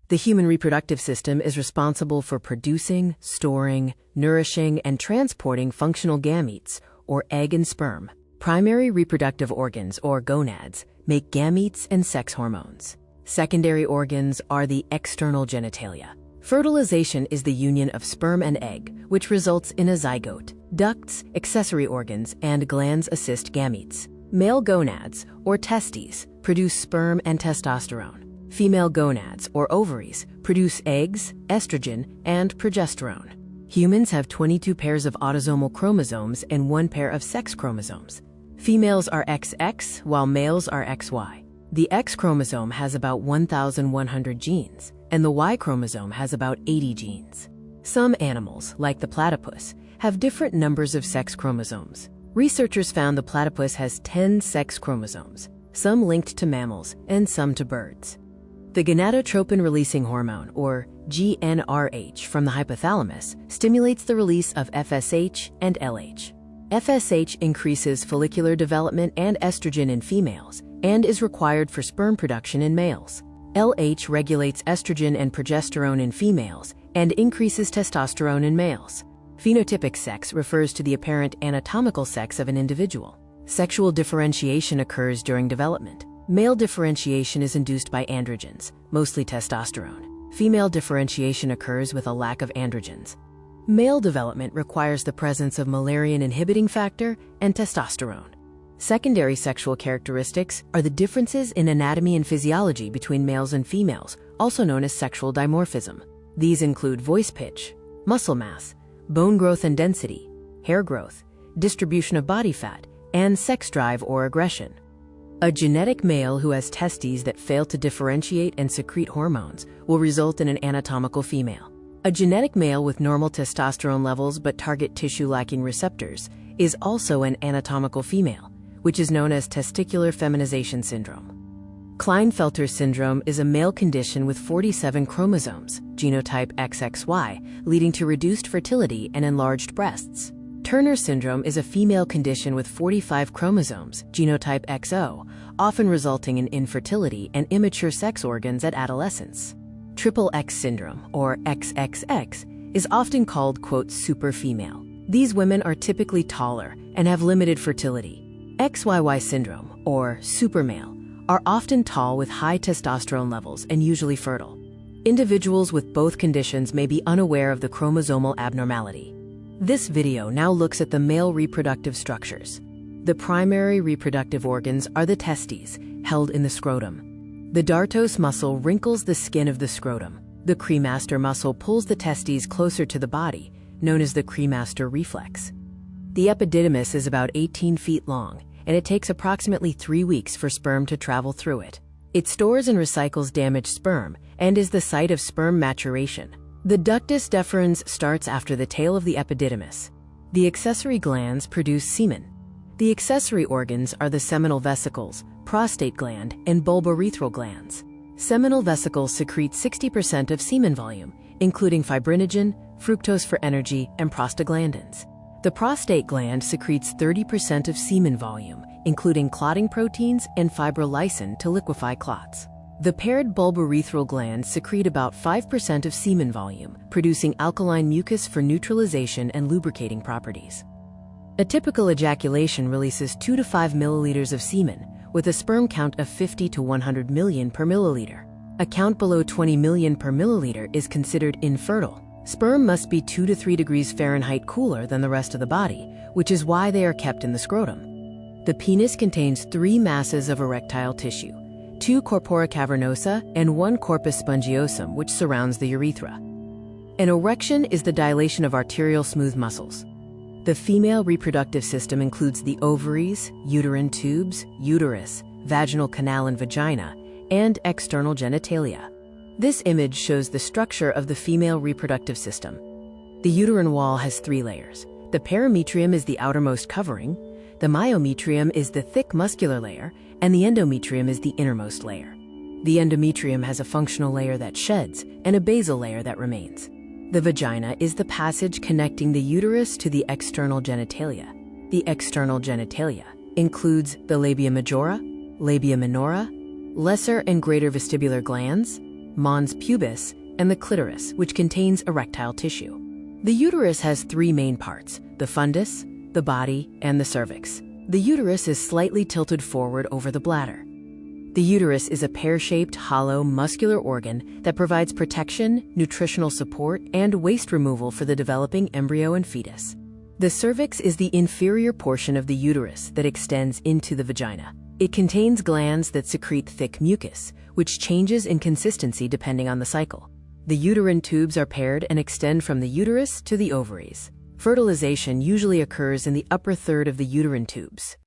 The human reproductive system is responsible for producing, storing, nourishing, and transporting functional gametes, or egg and sperm. Primary reproductive organs, or gonads, make gametes and sex hormones. Secondary organs are the external genitalia. Fertilization is the union of sperm and egg, which results in a zygote. Ducts, accessory organs, and glands assist gametes. Male gonads, or testes, produce sperm and testosterone. Female gonads, or ovaries, produce eggs, estrogen, and progesterone. Humans have 22 pairs of autosomal chromosomes and 1 pair of sex chromosomes. Females are XX, while males are XY. The X chromosome has about 1,100 genes, and the Y chromosome has about 80 genes. Some animals, like the platypus, have different numbers of sex chromosomes. Researchers found the platypus has 10 sex chromosomes, some linked to mammals and some to birds. The gonadotropin-releasing hormone, or GnRH, from the hypothalamus stimulates the release of FSH and LH. FSH increases follicular development and estrogen in females and is required for sperm production in males. LH regulates estrogen and progesterone in females and increases testosterone in males. Phenotypic sex refers to the apparent anatomical sex of an individual. Sexual differentiation occurs during development. Male differentiation is induced by androgens, mostly testosterone. Female differentiation occurs with a lack of androgens. Male development requires the presence of Müllerian-inhibiting factor and testosterone. Secondary sexual characteristics are the differences in anatomy and physiology between males and females, also known as sexual dimorphism. These include voice pitch, muscle mass, bone growth and density, hair growth, distribution of body fat, and sex drive or aggression. A genetic male who has testes that fail to differentiate and secrete hormones will result in an anatomical female. A genetic male with normal testosterone levels but target tissue lacking receptors is also an anatomical female, which is known as testicular feminization syndrome. Klinefelter syndrome is a male condition with 47 chromosomes, genotype XXY, leading to reduced fertility and enlarged breasts. Turner syndrome is a female condition with 45 chromosomes, genotype XO, often resulting in infertility and immature sex organs at adolescence. Triple X syndrome, or XXX, is often called, quote, super female. These women are typically taller and have limited fertility. XYY syndrome, or super male, are often tall with high testosterone levels and usually fertile. Individuals with both conditions may be unaware of the chromosomal abnormality. This video now looks at the male reproductive structures. The primary reproductive organs are the testes, held in the scrotum. The dartos muscle wrinkles the skin of the scrotum. The cremaster muscle pulls the testes closer to the body, known as the cremaster reflex. The epididymis is about 18 feet long, and it takes approximately 3 weeks for sperm to travel through it. It stores and recycles damaged sperm and is the site of sperm maturation. The ductus deferens starts after the tail of the epididymis. The accessory glands produce semen. The accessory organs are the seminal vesicles, prostate gland, and bulbourethral glands. Seminal vesicles secrete 60% of semen volume, including fibrinogen, fructose for energy, and prostaglandins. The prostate gland secretes 30% of semen volume, including clotting proteins and fibrolysin to liquefy clots. The paired bulbourethral glands secrete about 5% of semen volume, producing alkaline mucus for neutralization and lubricating properties. A typical ejaculation releases 2 to 5 milliliters of semen, with a sperm count of 50 to 100 million per milliliter. A count below 20 million per milliliter is considered infertile. Sperm must be 2 to 3 degrees Fahrenheit cooler than the rest of the body, which is why they are kept in the scrotum. The penis contains 3 masses of erectile tissue, 2 corpora cavernosa and 1 corpus spongiosum, which surrounds the urethra. An erection is the dilation of arterial smooth muscles. The female reproductive system includes the ovaries, uterine tubes, uterus, vaginal canal and vagina, and external genitalia. This image shows the structure of the female reproductive system. The uterine wall has 3 layers. The perimetrium is the outermost covering, the myometrium is the thick muscular layer, and the endometrium is the innermost layer. The endometrium has a functional layer that sheds and a basal layer that remains. The vagina is the passage connecting the uterus to the external genitalia. The external genitalia includes the labia majora, labia minora, lesser and greater vestibular glands, mons pubis, and the clitoris, which contains erectile tissue. The uterus has three main parts: the fundus, the body, and the cervix. The uterus is slightly tilted forward over the bladder. The uterus is a pear-shaped, hollow, muscular organ that provides protection, nutritional support, and waste removal for the developing embryo and fetus. The cervix is the inferior portion of the uterus that extends into the vagina. It contains glands that secrete thick mucus, which changes in consistency depending on the cycle. The uterine tubes are paired and extend from the uterus to the ovaries. Fertilization usually occurs in the upper third of the uterine tubes.